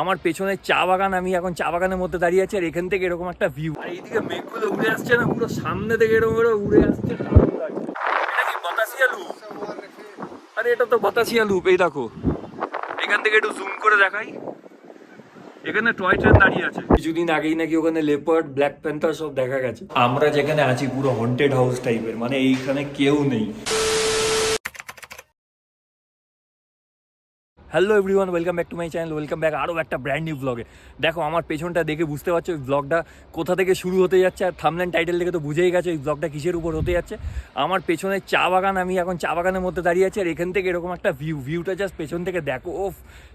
আমার পেছনে চা বাগান, আমি এখন চা বাগানের মধ্যে দাঁড়িয়ে আছি, আর এখান থেকে এরকম একটা ভিউ, আর এইদিকে মেঘগুলো উড়ে আসছে না, পুরো সামনে থেকে এরকম করে উড়ে আসছে। এটা কি বাতাসিয়া লুপ? আরে এটা তো বাতাসিয়া লুপ, এই দেখো এখান থেকে একটু জুম করে দেখাই, এখানে টয় ট্রেন দাঁড়িয়ে আছে। কিছুদিন আগেই নাকি ওখানে লেপার্ড, ব্ল্যাক প্যান্থার সব দেখা গেছে। আমরা যেখানে আছি পুরো হন্টেড হাউস টাইপের, মানে এইখানে কেউ নেই। Hello everyone, welcome back to my channel, welcome back আরও একটা ব্র্যান্ড নিউ ব্লগে। দেখো আমার পেছনটা দেখে বুঝতে পারছো ওই ব্লগটা কোথা থেকে শুরু হতে যাচ্ছে, আর থাম্বনেল টাইটেল দেখে তো বুঝেই গেছে ওই ব্লগটা কিসের উপর হতে যাচ্ছে। আমার পেছনে চা বাগান, আমি এখন চা বাগানের মধ্যে দাঁড়িয়ে আছি, আর এখান থেকে এরকম একটা ভিউটা জাস্ট পেছন থেকে দেখো, ওফ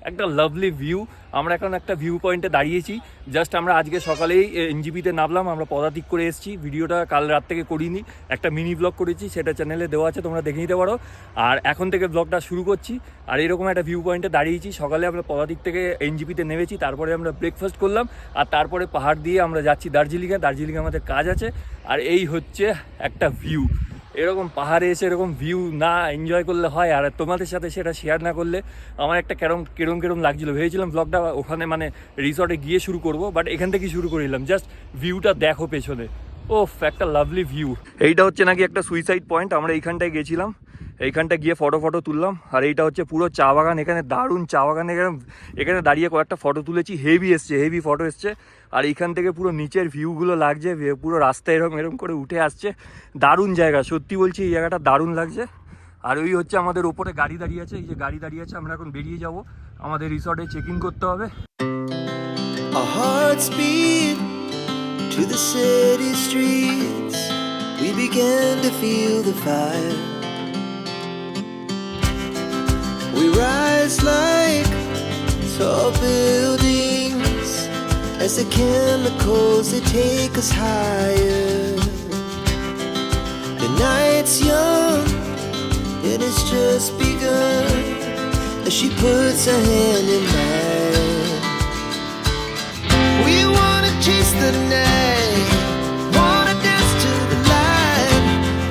একটা লাভলি ভিউ। আমরা এখন একটা ভিউ পয়েন্টে দাঁড়িয়েছি। জাস্ট আমরা আজকে সকালেই এনজিপিতে নামলাম, আমরা পদাতিক করে এসেছি। ভিডিওটা কাল রাত থেকে করিনি, একটা মিনি ব্লগ করেছি, সেটা চ্যানেলে দেওয়া আছে, তোমরা দেখে নিতে পারো। আর এখন থেকে ব্লগটা শুরু করছি, আর এরকম একটা ভিউ পয়েন্টে দাঁড়িয়েছি। সকালে আমরা পদাতিক থেকে এনজিপিতে নেমেছি, তারপরে আমরা ব্রেকফাস্ট করলাম, আর তারপরে পাহাড় দিয়ে আমরা যাচ্ছি দার্জিলিংয়ে আমাদের কাজ আছে। আর এই হচ্ছে একটা ভিউ। এরকম পাহাড়ে এসে এরকম ভিউ না এনজয় করলে হয়, আর তোমাদের সাথে সেটা শেয়ার না করলে আমার একটা কেরম লাগছিলো। ভেবেছিলাম ব্লগটা ওখানে মানে রিসর্টে গিয়ে শুরু করব, বাট এখান থেকেই শুরু করিলাম। জাস্ট ভিউটা দেখো পেছনে, ওফ একটা লাভলি ভিউ। এইটা হচ্ছে নাকি একটা সুইসাইড পয়েন্ট, আমরা এইখানটায় গেছিলাম, এইখানটা গিয়ে ফটো তুললাম। আর এইটা হচ্ছে পুরো চা বাগান, এখানে দারুণ চা বাগান, এখানে দাঁড়িয়ে কয়েকটা ফটো তুলেছি, হেভি ফটো এসছে। আর এইখান থেকে পুরো নিচের ভিউগুলো লাগছে, পুরো রাস্তা এরকম করে উঠে আসছে। দারুণ জায়গা, সত্যি বলছি এই জায়গাটা দারুণ লাগছে। আর ওই হচ্ছে আমাদের ওপরে গাড়ি দাঁড়িয়ে আছে, এই যে গাড়ি দাঁড়িয়ে আছে, আমরা এখন বেরিয়ে যাব, আমাদের রিসর্টে চেক ইন করতে হবে। Our hearts beat to the city streets. We began to feel the fire. We rise like tall buildings as the chemicals they take us higher. The night's young and it's just begun as she puts her hand in mine. We wanna chase the night, wanna dance to the light,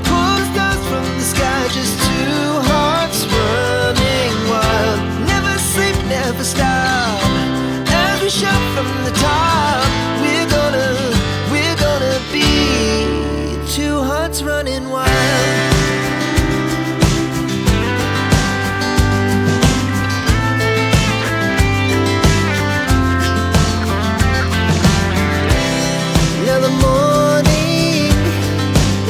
pull the stars from the sky, just two hearts running wild. Never sleep, never stop, as we shout from the top. We're gonna be two hearts running wild. Now the morning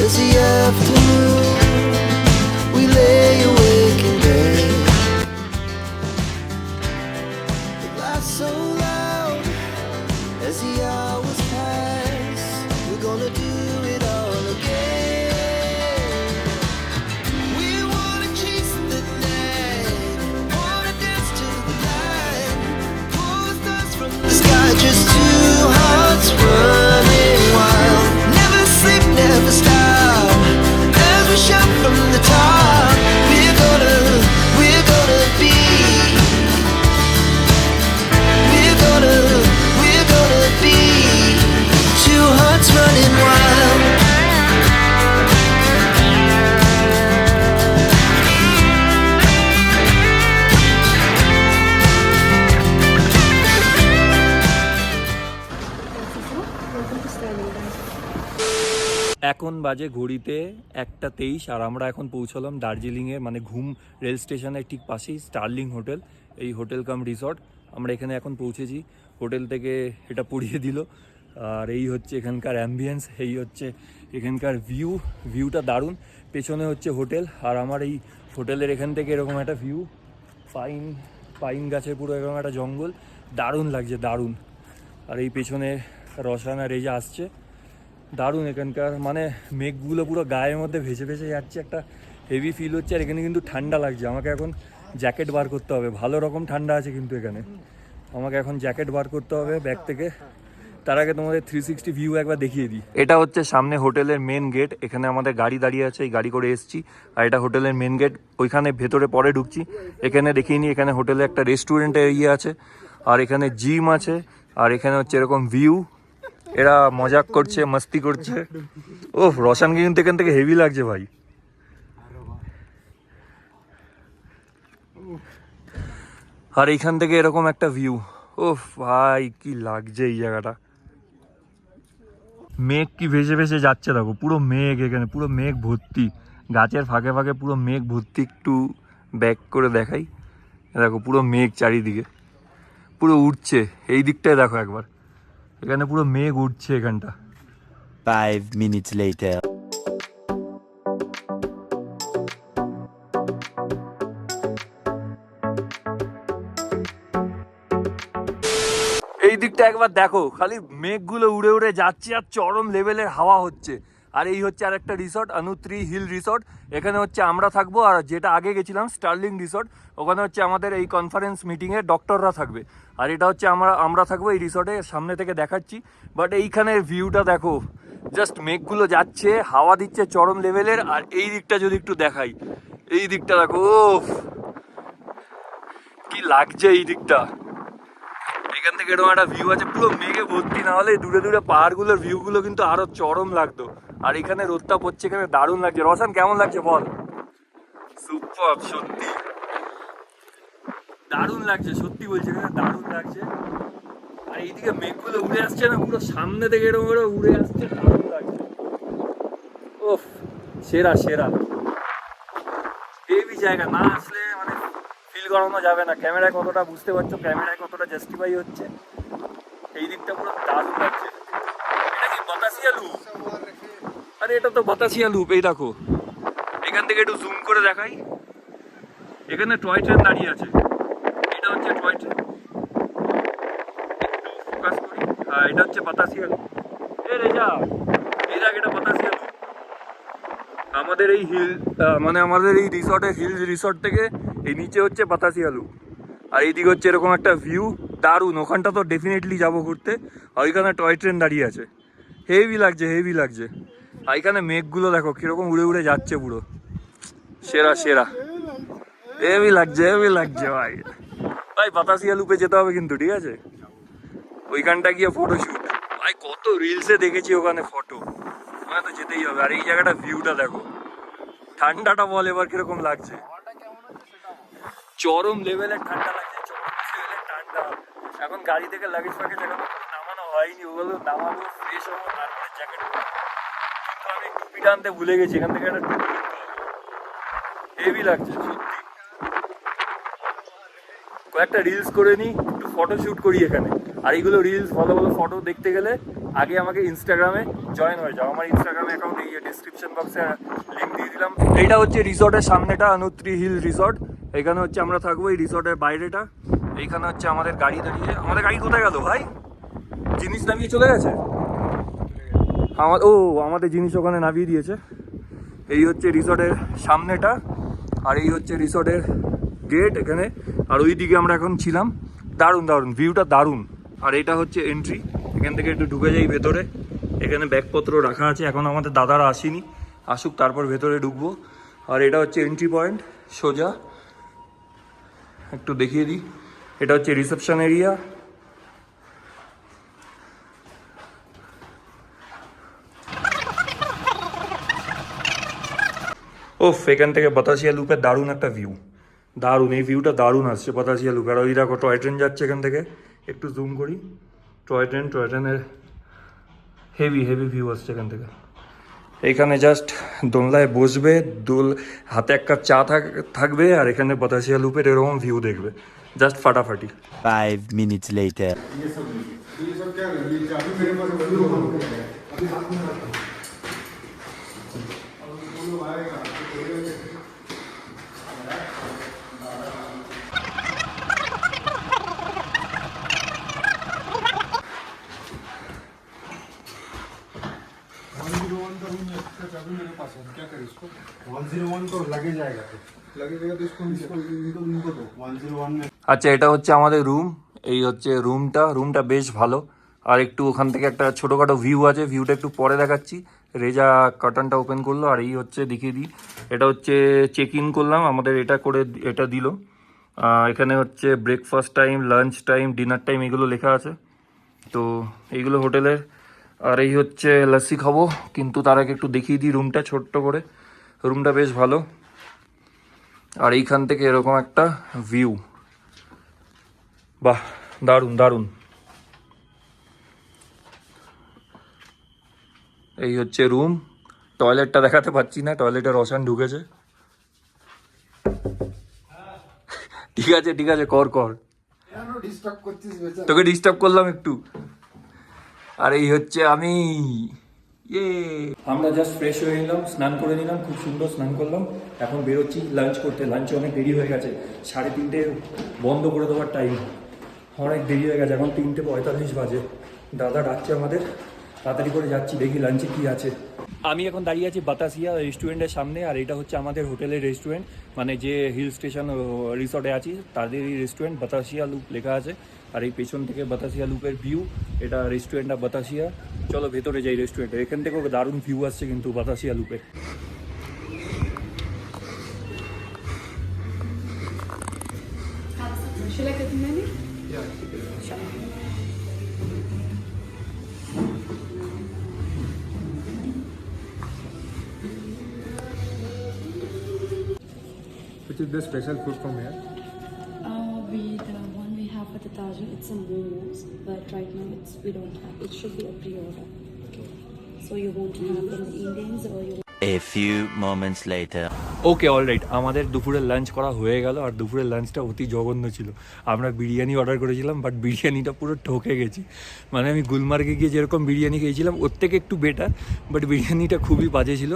is the afternoon. We lay awake in bed. The laughs so loud as the hours pass. We're gonna do it all again. We wanna chase the night, wanna dance to the light, pull the stars from the sky, just two hearts running wild. Never sleep, never stop, as we shout from the top. We're gonna be, we're gonna be two hearts running wild. এখন বাজে ঘড়িতে 1:23, আর আমরা এখন পৌঁছলাম দার্জিলিংয়ে, মানে ঘুম rail স্টেশনের ঠিক পাশেই স্টার্লিং হোটেল, এই হোটেল কাম রিসর্ট। আমরা এখানে এখন পৌঁছেছি, হোটেল থেকে এটা পড়িয়ে দিল। আর এই হচ্ছে এখানকার অ্যাম্বিয়েন্স, এই হচ্ছে এখানকার ভিউটা দারুণ। পেছনে হচ্ছে হোটেল, আর আমার এই হোটেলের এখান থেকে এরকম একটা ভিউ, পাইন গাছের পুরো এরকম একটা জঙ্গল, দারুণ লাগছে দারুণ। আর এই পেছনে রসায়ন আর এই যে আসছে, দারুণ। এখানকার মানে মেঘগুলো পুরো গায়ের মধ্যে ভেসে যাচ্ছে, একটা হেভি ফিল হচ্ছে। আর এখানে কিন্তু ঠান্ডা লাগছে, আমাকে এখন জ্যাকেট বার করতে হবে, ভালো রকম ঠান্ডা আছে কিন্তু এখানে, আমাকে এখন জ্যাকেট বার করতে হবে ব্যাগ থেকে। তার আগে তোমাদের 360 ভিউ একবার দেখিয়ে দিই। এটা হচ্ছে সামনে হোটেলের মেন গেট, এখানে আমাদের গাড়ি দাঁড়িয়ে আছে, এই গাড়ি করে এসেছি। আর এটা হোটেলের মেন গেট, ওইখানে ভেতরে পরে ঢুকছি। এখানে দেখিয়ে নিই, এখানে হোটেলে একটা রেস্টুরেন্টের ইয়ে আছে, আর এখানে জিম আছে, আর এখানে হচ্ছে এরকম ভিউ। এরা মজাক করছে, মস্তি করছে। ও রসানকে কিন্তু এখান থেকে হেভি লাগছে ভাই। আর এইখান থেকে এরকম একটা ভিউ, ও ভাই কি লাগছে এই জায়গাটা, মেঘ কি ভেসে ভেসে যাচ্ছে দেখো, পুরো মেঘ এখানে, পুরো মেঘ ভর্তি, গাছের ফাঁকে ফাঁকে পুরো মেঘ ভর্তি। একটু ব্যাক করে দেখাই, দেখো পুরো মেঘ চারিদিকে, পুরো উঠছে। এই দিকটায় দেখো একবার, এখানে পুরো মেঘ উঠছে এখানটা। 5 minutes later. এই দিকটা একবার দেখো, খালি মেঘগুলো উড়ে উড়ে যাচ্ছে আর চরম লেভেলের হাওয়া হচ্ছে। আর এই হচ্ছে আর একটা রিসর্ট, অনুত্রি হিল রিসর্ট। এখানে হচ্ছে আমরা থাকবো, আর যেটা আগে গেছিলাম স্টার্লিং রিসর্ট, ওখানে হচ্ছে আমাদের এই কনফারেন্স মিটিংয়ে ডক্টররা থাকবে। আর এটা হচ্ছে আমরা থাকবো এই রিসর্টে, সামনে থেকে দেখাচ্ছি। বাট এইখানের ভিউটা দেখো, জাস্ট মেঘগুলো যাচ্ছে, হাওয়া দিচ্ছে চরম লেভেলের। আর এই দিকটা যদি একটু দেখাই, এই দিকটা দেখো, ওফ কি লাগছে এই দিকটা। এখান থেকে এরকম একটা ভিউ আছে, পুরো মেঘে ভর্তি, না হলে দূরে দূরে পাহাড়গুলোর ভিউগুলো কিন্তু আরো চরম লাগতো। আর এখানে রোদটা পড়ছে, এখানে দারুণ লাগছে। রসান কেমন লাগছে বল? সুপার, সত্যি দারুণ লাগছে, সত্যি বলছি, এখানে দারুণ লাগছে। আর এইদিকে মেঘগুলো উড়ে আসছে না, পুরো সামনে থেকে এরকম করে উড়ে আসছে, দারুণ লাগছে। ওফ, সেরা সেরা, এই জায়গা না আসলে মানে ফিল করানো যাবে না। ক্যামেরায় কতটা বুঝতে পারছো, ক্যামেরায় কতটা জাস্টিফাই হচ্ছে। এই দিকটা পুরো দারুণ লাগছে। এটা কি বাতাসিয়া লুপ? আরে এটা তো বাতাসিয়া লুপ। এই দেখো, এখান থেকে একটু জুম করে দেখাই, এখানে টয় ট্রেন দাঁড়িয়ে আছে। এটা হচ্ছে টয় ট্রেন, একটু ফোকাস করি। হ্যাঁ, এটা হচ্ছে বাতাসিয়া লুপ। এ রেজা, এই দেখ, এটা বাতাসিয়া লুপ। আমাদের এই হিল মানে আমাদের এই রিসর্টের হিল রিসর্ট থেকে এই নিচে হচ্ছে বাতাসিয়া লুপ। আর এইদিকে হচ্ছে এরকম একটা ভিউ, দারুণ। ওখানটা তো ডেফিনেটলি যাবো ঘুরতে। আর ওইখানে টয় ট্রেন দাঁড়িয়ে আছে, হেভি লাগছে, হেভি লাগছে। আর এখানে মেঘগুলো দেখো কিরকম উড়ে উড়ে যাচ্ছে, পুরো সেরা সেরা, হেভি লাগছে, হেভি লাগছে ভাই। ভাই বাতাসিয়া লুপে যেতে হবে কিন্তু, ঠিক আছে? ওইখানটা গিয়ে ফটোশুট, ভাই কত রিলসে দেখেছি ওখানে ফটো, ওখানে তো যেতেই হবে। আর এই জায়গাটা ভিউটা দেখো, ঠান্ডাটা বল এবার কিরকম লাগছে। চরম লেভেলের ঠান্ডা লাগছে, চরম লেভেলের ঠান্ডা। এখন গাড়ি থেকে লাগেজ ফাগেজ এখনো নামানো হয়নি, ওগুলো নামাবো, ফ্রেশ হবো, তারপরে জ্যাকেট। কিন্তু আমি টুপিটা আনতে ভুলে গেছি, এখান থেকে একটা টুপি হেভি লাগছে সত্যি। কয়েকটা রিলস করে নিই, একটু ফটো শ্যুট করি এখানে। আর এইগুলো রিলস, ভালো ভালো ফটো দেখতে গেলে আগে আমাকে ইনস্টাগ্রামে জয়েন হয়ে যাও। আমার ইনস্টাগ্রাম অ্যাকাউন্ট এই ডিসক্রিপশন বক্সে লিঙ্ক দিয়ে দিলাম। এইটা হচ্ছে রিসর্টের সামনেটা, অনুত্রি হিল রিসর্ট। এখানে হচ্ছে আমরা থাকবো, এই রিসর্টের বাইরেটা। এইখানে হচ্ছে আমাদের গাড়ি দাঁড়িয়ে। আমাদের গাড়ি কোথায় গেল ভাই? জিনিস নামিয়ে চলে গেছে আমাদের জিনিস ওখানে নামিয়ে দিয়েছে। এই হচ্ছে রিসর্টের সামনেটা, আর এই হচ্ছে রিসর্টের গেট এখানে। আর ওই দিকে আমরা এখন ছিলাম, দারুণ দারুণ ভিউটা, দারুণ। আর এটা হচ্ছে এন্ট্রি, এখান থেকে একটু ঢুকে যাই ভেতরে। এখানে ব্যাগপত্র রাখা আছে, এখন আমাদের দাদারা আসেনি, আসুক তারপর ভেতরে ঢুকবো। আর এটা হচ্ছে এন্ট্রি পয়েন্ট সোজা, একটু দেখিয়ে দিই। এটা হচ্ছে রিসেপশন এরিয়া। ওফ, এখান থেকে বাতাসিয়া লুপের দারুণ একটা ভিউ, দারুণ। এই ভিউটা দারুণ আসছে বাতাসিয়া লুপ। আর ওই দেখো টয় ট্রেন যাচ্ছে এখান থেকে, একটু জুম করি। টয় ট্রেনের হেভি হেভি ভিউ আসছে এখান থেকে। এইখানে জাস্ট দোলনায় বসবে, হাতে এক কাপ চা থাকবে, আর এখানে বাতাসিয়া লুপের এরকম ভিউ দেখবে, জাস্ট ফাটাফাটি। 5 minutes later. আচ্ছা, এটা হচ্ছে আমাদের রুম। এই হচ্ছে রুমটা বেশ ভালো। আর একটু ওখান থেকে একটা ছোটোখাটো ভিউ আছে, ভিউটা একটু পরে দেখাচ্ছি। রেজা কার্টনটা ওপেন করলো। আর এই হচ্ছে দেখিয়ে দিই, এটা হচ্ছে চেক ইন করলাম, আমাদের এটা দিল। এখানে হচ্ছে breakfast time, lunch time, dinner time এগুলো লেখা আছে। তো এইগুলো হোটেলের। আর এই হচ্ছে লাস্সি খাবো, কিন্তু তার আগে একটু দেখিয়ে দিই রুমটা ছোট্ট করে। রুমটা বেশ ভালো। আর এইখান থেকে এরকম একটা ভিউ, বাহ দারুণ দারুণ। এই হচ্ছে রুম। টয়লেটটা দেখাতে পাচ্ছি না, টয়লেটে রসায়ন ঢুকেছে। ঠিক আছে ঠিক আছে, কর কর, তোকে ডিস্টার্ব করলাম একটু। আর এই হচ্ছে আমি। আমরা জাস্ট ফ্রেশ হয়ে নিলাম, স্নান করে নিলাম, খুব সুন্দর স্নান করলাম। এখন বেরোচ্ছি লাঞ্চ করতে। লাঞ্চে অনেক দেরি হয়ে গেছে, 3:30 বন্ধ করে দেওয়ার টাইম। অনেক দেরি হয়ে গেছে, এখন 3:45 বাজে। দাদা ডাকছে আমাদের, তাড়াতাড়ি করে যাচ্ছি, দেখি লাঞ্চে কী আছে। আমি এখন দাঁড়িয়ে আছি বাতাসিয়া রেস্টুরেন্টের সামনে, আর এটা হচ্ছে আমাদের হোটেলের রেস্টুরেন্ট, মানে যে হিল স্টেশন রিসর্টে আছি তাদেরই রেস্টুরেন্ট, বাতাসিয়া লুপ লেখা আছে। আর এই পেছন থেকে বাতাসিয়া লুপের ভিউ, এটা রেস্টুরেন্টটা বাতাসিয়া। চলো ভেতরে যাই রেস্টুরেন্টে, এখান থেকেও দারুণ ভিউ আসছে কিন্তু বাতাসিয়া লুপে। Should I get the menu? Which is the special food from here? The one we have at the Taj, it's some momos, but right now we don't have. It should be a pre-order. So you won't have in the Indians or you. A few moments later. Okay alright, আমাদের দুপুরের lunch করা হয়ে গেল। আর দুপুরের লাঞ্চটা অতি জঘন্য ছিল। আমরা বিরিয়ানি অর্ডার করেছিলাম, বাট বিরিয়ানিটা পুরো ঠকে গেছি। মানে আমি গুলমার্গে গিয়ে যেরকম বিরিয়ানি খেয়েছিলাম ওর থেকে একটু বেটার, বাট বিরিয়ানিটা খুবই বাজে ছিল।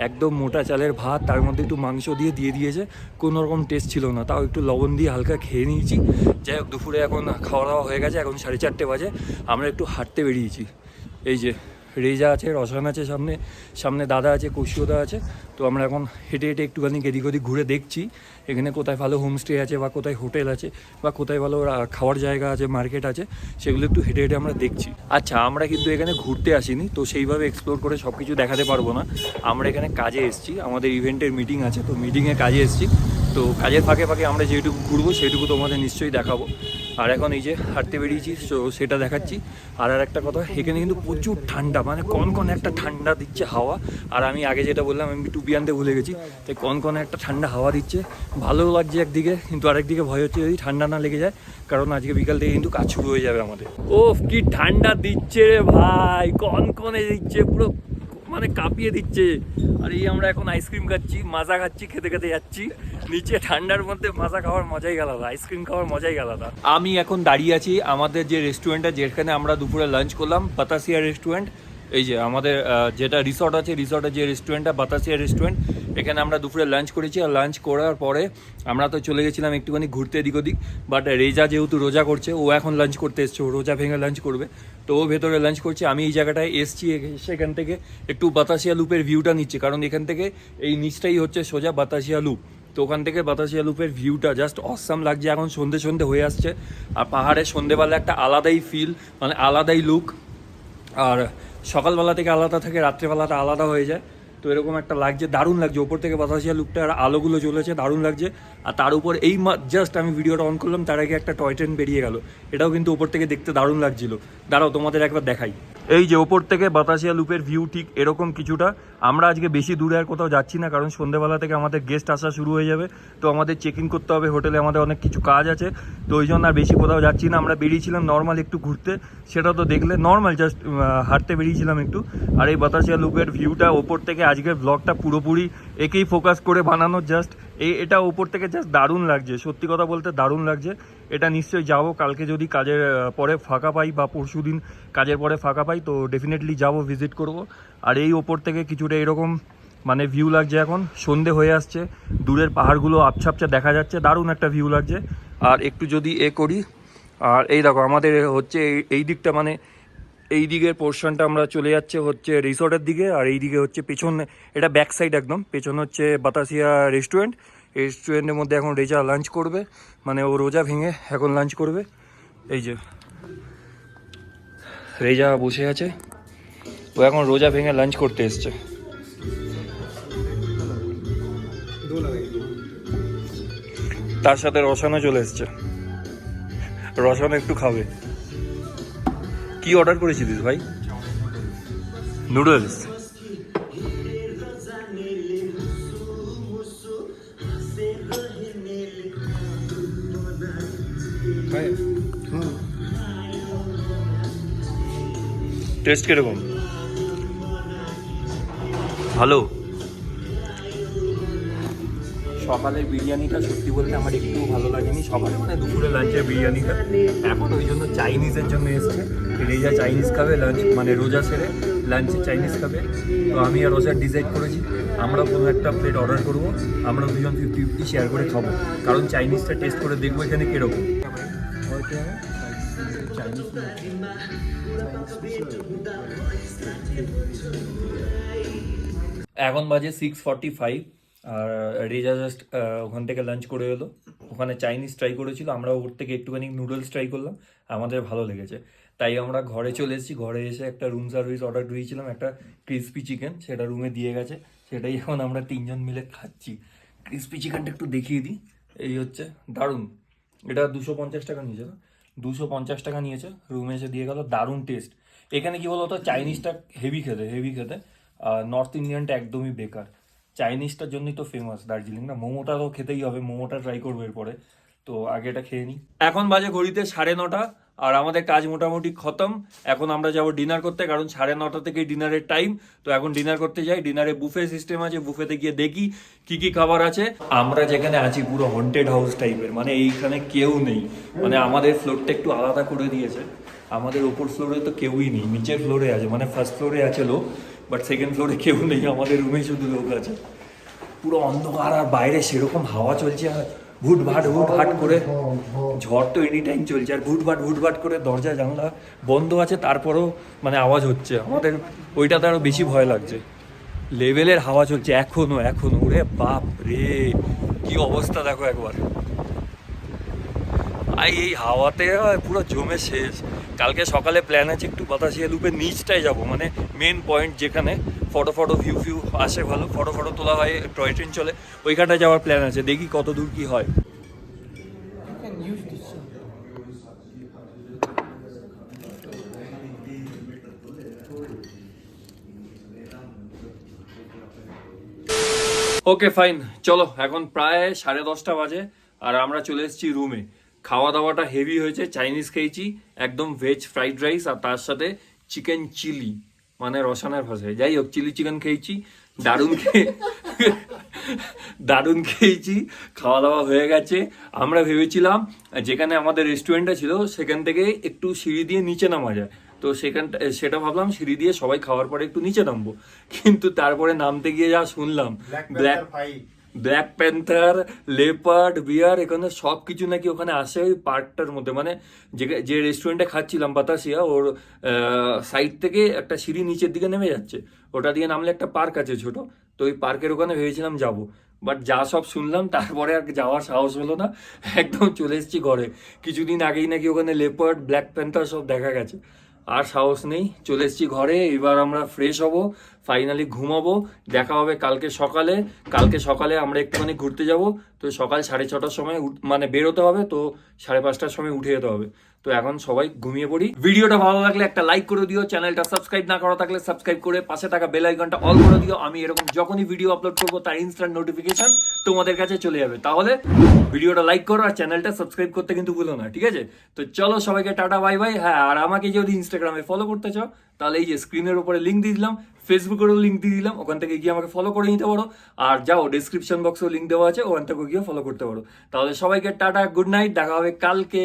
একদম মোটা চালের ভাত, তার মধ্যে একটু মাংস দিয়ে দিয়েছে, কোনো রকম টেস্ট ছিল না। তাও একটু লবণ দিয়ে হালকা খেয়ে নিয়েছি। যাই হোক, দুপুরে এখন খাওয়া দাওয়া হয়ে গেছে, এখন 4:30 বাজে। আমরা একটু হাঁটতে বেরিয়েছি। এই যে রেজা আছে, রসায়ন আছে, সামনে দাদা আছে, কৌশিকদা আছে। তো আমরা এখন হেঁটে হেঁটে একটুখানি এদিক ওদিক ঘুরে দেখছি এখানে কোথায় ভালো হোমস্টে আছে, বা কোথায় হোটেল আছে, বা কোথায় ভালো খাওয়ার জায়গা আছে, মার্কেট আছে, সেগুলো একটু হেঁটে হেঁটে আমরা দেখছি। আচ্ছা, আমরা কিন্তু এখানে ঘুরতে আসিনি, তো সেইভাবে এক্সপ্লোর করে সব কিছু দেখাতে পারবো না। আমরা এখানে কাজে এসেছি, আমাদের ইভেন্টের মিটিং আছে, তো মিটিংয়ে কাজে এসেছি। তো কাজের ফাঁকে ফাঁকে আমরা যেটুকু ঘুরবো সেটুকু তোমাদের নিশ্চয়ই দেখাবো। আর এখন এই যে হাঁটতে বেরিয়েছি, তো সেটা দেখাচ্ছি। আর একটা কথা, এখানে কিন্তু প্রচুর ঠান্ডা, মানে কনকনে একটা ঠান্ডা দিচ্ছে হাওয়া। আর আমি আগে যেটা বললাম, আমি টুপি আনতে ভুলে গেছি, তাই কনকনে একটা ঠান্ডা হাওয়া দিচ্ছে, ভালো লাগছে একদিকে, কিন্তু আরেকদিকে ভয় হচ্ছে যদি ঠান্ডা না লেগে যায়, কারণ আজকে বিকাল থেকে কিন্তু কাজ শুরু হয়ে যাবে আমাদের। ওফ, কি ঠান্ডা দিচ্ছে রে ভাই, কনকনে দিচ্ছে পুরো, মানে কাঁপিয়ে দিচ্ছে। আর এই আমরা এখন আইসক্রিম খাচ্ছি, মাজা খাচ্ছি, খেতে খেতে যাচ্ছি নিচে। ঠান্ডার মধ্যে মাজা খাওয়ার মজাই আলাদা, আইসক্রিম খাওয়ার মজাই আলাদা। আমি এখন দাঁড়িয়ে আছি আমাদের যে রেস্টুরেন্টটা, যেখানে আমরা দুপুরে লাঞ্চ করলাম, বাতাসিয়া রেস্টুরেন্ট। এই যে আমাদের যেটা রিসর্ট আছে, রিসর্টের যে রেস্টুরেন্টটা বাতাসিয়া রেস্টুরেন্ট, এখানে আমরা দুপুরে লাঞ্চ করেছি। আর লাঞ্চ করার পরে আমরা তো চলে গেছিলাম একটুখানি ঘুরতে এদিক ওদিক, বাট রেজা যেহেতু রোজা করছে, ও এখন লাঞ্চ করতে এসছে, ও রোজা ভেঙে লাঞ্চ করবে, তো ও ভেতরে লাঞ্চ করছে। আমি এই জায়গাটায় এসছি, সেখান থেকে একটু বাতাসিয়া লুপের ভিউটা নিচ্ছি, কারণ এখান থেকে এই নিচটাই হচ্ছে সোজা বাতাসিয়া লুপ। তো ওখান থেকে বাতাসিয়া লুপের ভিউটা জাস্ট অসাম লাগছে। এখন সন্ধে হয়ে আসছে, আর পাহাড়ের সন্ধেবেলা একটা আলাদাই ফিল, মানে আলাদাই লুক। আর সকালবেলা থেকে আলাদা থাকে, রাত্রেবেলাটা আলাদা হয়ে যায়। তো এরকম একটা লাগছে, দারুণ লাগছে। ওপর থেকে বাতাসিয়া লুকটা আর আলোগুলো চলেছে, দারুণ লাগছে। আর তার উপর এই জাস্ট আমি ভিডিওটা অন করলাম, তার আগে একটা টয় ট্রেন বেরিয়ে গেল, এটাও কিন্তু ওপর থেকে দেখতে দারুণ লাগছিল। দাঁড়াও তোমাদের একবার দেখাই। এই যে ওপর থেকে বাতাসিয়া লুপের ভিউ ঠিক এরকম কিছুটা। আমরা আজকে বেশি দূরে আর কোথাও যাচ্ছি না, কারণ সন্ধ্যেবেলা থেকে আমাদের গেস্ট আসা শুরু হয়ে যাবে। তো আমাদের চেক ইন করতে হবে হোটেলে, আমাদের অনেক কিছু কাজ আছে। তো ওই জন্য আর বেশি কোথাও যাচ্ছি না। আমরা বেরিয়েছিলাম নর্মাল একটু ঘুরতে, সেটা তো দেখলে, নর্মাল জাস্ট হাঁটতে বেরিয়েছিলাম একটু। আর এই বাতাসিয়া লুপের ভিউটা ওপর থেকে, আজকের ব্লগটা পুরোপুরি একেই ফোকাস করে বানানো। জাস্ট এটা ওপর থেকে জাস্ট দারুণ লাগছে, সত্যি কথা বলতে দারুণ লাগছে। এটা নিশ্চয়ই যাবো কালকে, যদি কাজের পরে ফাঁকা পাই, বা পরশু দিন কাজের পরে ফাঁকা পাই, তো ডেফিনেটলি যাবো, ভিজিট করব। আর এই ওপর থেকে কিছুটা এরকম মানে ভিউ লাগছে। এখন সন্ধে হয়ে আসছে, দূরের পাহাড়গুলো আবছা দেখা যাচ্ছে, দারুণ একটা ভিউ লাগছে। আর একটু যদি করি, আর এই দেখো আমাদের হচ্ছে এই দিকটা, মানে এই দিকের পোর্শনটা আমরা চলে যাচ্ছে হচ্ছে রিসর্টের দিকে। আর এই দিকে হচ্ছে পেছনে, এটা ব্যাক সাইড একদম পেছনে হচ্ছে বাতাসিয়া রেস্টুরেন্ট। রেস্টুরেন্টের মধ্যে এখন রেজা লাঞ্চ করবে, মানে ও রোজা ভেঙে এখন লাঞ্চ করবে। এই যে রেজা বসে আছে, ও এখন রোজা ভেঙে লাঞ্চ করতে এসছে। তার সাথে রসানো চলে এসছে, রসানো একটু খাবে। কি অর্ডার করেছিলিস ভাই? নুডলস। টেস্ট কিরকম? ভালো। সকালের বিরিয়ানিটা সত্যি বলতে আমার একটু ভালো লাগেনি, সকালে মানে দুপুরে লাঞ্চের বিরিয়ানিটা। এখন ওই জন্য চাইনিজের জন্য এসছে, রেজা চাইনিজ খাবে লাঞ্চ, মানে রোজা সেরে লাঞ্চে চাইনিজ খাবে। তো আমি আর রোজা ডিসাইড করেছি আমরা কোনো একটা প্লেট অর্ডার করবো, আমরা দুজন 50-50 শেয়ার করে খাবো, কারণ চাইনিজটা টেস্ট করে দেখবো এখানে কীরকম। এখন বাজে 6:45 আর রেজা জাস্ট ওখান থেকে লাঞ্চ করে এলো, ওখানে চাইনিজ ট্রাই করেছিল, আমরা ওর থেকে একটুখানি নুডলস ট্রাই করলাম, আমাদের ভালো লেগেছে। তাই আমরা ঘরে চলে এসেছি, ঘরে এসে একটা রুম সার্ভিস অর্ডার দিয়েছিলাম, একটা ক্রিসপি চিকেন, সেটা রুমে দিয়ে গেছে, সেটাই এখন আমরা 3জন মিলে খাচ্ছি। ক্রিসপি চিকেনটা একটু দেখিয়ে দিই, এই হচ্ছে, দারুণ। এটা 250 টাকা নিয়েছে, 250 টাকা নিয়েছে, রুমে এসে দিয়ে গেল, দারুণ টেস্ট। এখানে কি বলতো, চাইনিজটা হেভি খেতে, আর নর্থ ইন্ডিয়ানটা একদমই বেকার। চাইনিজটার জন্যই তো ফেমাস দার্জিলিং না, মোমোটা তো খেতেই হবে, মোমোটা ট্রাই করবো এরপরে, তো আগে এটা খেয়ে নিই। এখন বাজে ঘড়িতে 9:30 আর আমাদের কাজ মোটামুটি খতম। এখন আমরা যাব ডিনার করতে, কারণ 9:30 থেকে ডিনারের টাইম। তো এখন ডিনার করতে যাই, ডিনারে বুফে সিস্টেম আছে, বুফেতে গিয়ে দেখি কি কি খাবার আছে। আমরা যেখানে আছি পুরো হন্টেড হাউস টাইপের, মানে এইখানে কেউ নেই, মানে আমাদের ফ্লোরটা একটু আলাদা করে দিয়েছে, আমাদের ওপর ফ্লোরে তো কেউই নেই, নিচের ফ্লোরে আছে, মানে ফার্স্ট ফ্লোরে আছে লোক, বাট সেকেন্ড ফ্লোরে কেউ নেই, আমাদের রুমেই শুধু লোক আছে। পুরো অন্ধকার আর বাইরে সেরকম হাওয়া চলছে, আর হুটহাট করে, ঝড় তো এনি টাইম চলছে, আর হুটহাট করে দরজা জানলা বন্ধ আছে, তারপরেও মানে আওয়াজ হচ্ছে, আমাদের ওইটাতে আরও বেশি ভয় লাগছে। লেভেলের হাওয়া চলছে এখনো, ওরে বাপ রে, কি অবস্থা দেখো একবার। এই হাওয়াতে পুরো জমে শেষ। কালকে সকালে প্ল্যান আছে একটু বাতাসিয়া লুপের নিচটায় যাব, মানে মেন পয়েন্ট যেখানে ফটো ভিউ আসে, ভালো ফটো তোলা হয়, টয় ট্রেন চলে, ওইখানটায় যাওয়ার প্ল্যান আছে, দেখি কত দূর কি হয়। ওকে ফাইন, চলো এখন প্রায় 10:30 বাজে আর আমরা চলে এসেছি রুমে। খাওয়া দাওয়াটা হেভি হয়েছে, চাইনিজ খেয়েছি, একদম ভেজ ফ্রাইড রাইস, আর তার সাথে চিকেন চিলি, মানে রসানের ভাষায়, যাই হোক চিলি চিকেন খেয়েছি, দারুণ খেয়েছি, খাওয়া দাওয়া হয়ে গেছে। আমরা ভেবেছিলাম যেখানে আমাদের রেস্টুরেন্টটা ছিল সেখান থেকে একটু সিঁড়ি দিয়ে নিচে নামা যায়, তো সেটা ভাবলাম সিঁড়ি দিয়ে সবাই খাওয়ার পরে একটু নিচে নামবো, কিন্তু তারপরে নামতে গিয়ে যা শুনলাম, ব্ল্যাক প্যান্থার, লেপার্ড, বিয়ার, এখানে সব কিছু নাকি ওখানে আসে ওই পার্কটার মধ্যে, মানে যে রেস্টুরেন্টে খাচ্ছিলাম বাতাসিয়া, ওর সাইড থেকে একটা সিঁড়ি নিচের দিকে নেমে যাচ্ছে, ওটা দিয়ে নামলে একটা পার্ক আছে ছোট, তো ওই পার্কের ওখানে ভেবেছিলাম যাব, বাট যা সব শুনলাম তারপরে আর যাওয়ার সাহস হলো না, একদম চলে এসেছি ঘরে। কিছুদিন আগেই নাকি ওখানে লেপার্ড, ব্ল্যাক প্যান্থার সব দেখা গেছে, আর সাহস নেই, চলে এসেছি ঘরে। এবার আমরা ফ্রেশ হব, ফাইনালি ঘুমাবো, দেখা হবে কালকে সকালে আমরা একটুখানি ঘুরতে যাব, তো সকাল 6:30টার সময় মানে বেরোতে হবে, তো 5:30টার সময় উঠে যেতে হবে। তো এখন সবাই ঘুমিয়ে পড়ি। ভিডিওটা ভালো লাগলে একটা লাইক করে দিও, চ্যানেলটা সাবস্ক্রাইব না করা থাকলে সাবস্ক্রাইব করে পাশে থাকা বেল আইকনটা অল করে দিও, আমি এরকম যখনই ভিডিও আপলোড করবো তার ইনস্ট্যান্ট নোটিফিকেশন তোমাদের কাছে চলে যাবে। তাহলে ভিডিওটা লাইক করো আর চ্যানেলটা সাবস্ক্রাইব করতে কিন্তু ভুলো না, ঠিক আছে? তো চলো সবাইকে টাটা বাই বাই। হ্যাঁ, আর আমাকে যদি ইনস্টাগ্রামে ফলো করতে চাও তাহলে এই যে স্ক্রিনের উপরে লিঙ্ক দিয়ে দিলাম, ফেসবুকেরও লিঙ্ক দিয়ে দিলাম, ওখান থেকে গিয়ে আমাকে ফলো করে নিতে পারো, আর যাও ডেসক্রিপশন বক্সেও লিঙ্ক দেওয়া আছে, ওখান থেকে গিয়ে ফলো করতে পারো। তাহলে সবাইকে টাটা, গুড নাইট, দেখা হবে কালকে।